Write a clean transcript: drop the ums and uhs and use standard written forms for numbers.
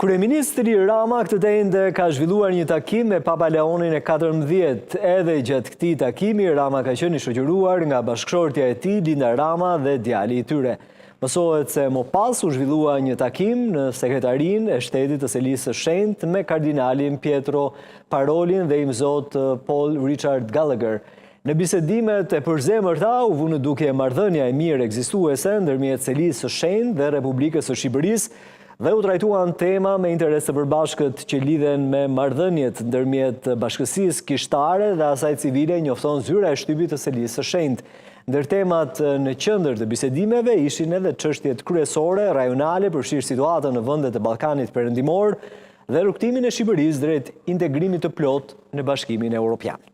Kryeministri Rama këtë të ende ka zhvilluar një takim me Papa Leonin e 14. Edhe gjatë këtij takimi, Rama ka qenë i shoqëruar nga bashkëshortja e tij, Linda Rama, dhe djali i tyre. Mësohet se më pas u zhvillua një takim në sekretarinë e shtetit të Selisë së Shenjtë me kardinalin Pietro Parolin dhe imzot Paul Richard Gallagher. Në bisedimet e përzemërta u vënë duke marrëdhënia e mirë ekzistuese ndërmjet Selisë së Shenjtë dhe Republikës së Shqipërisë dhe u trajtuan tema me interes të përbashkët që lidhen me marrëdhëniet ndërmjet bashkësisë kishtare dhe asaj civile, njofton zyra e shtypit të Selisë së Shenjtë. Ndër temat në qendër të bisedimeve ishin edhe çështjet kryesore rajonale, përfshirë situatën në vendet e Ballkanit Perëndimor dhe rrugtimin e Shqipërisë drejt integrimit të plotë në Bashkimin Evropian.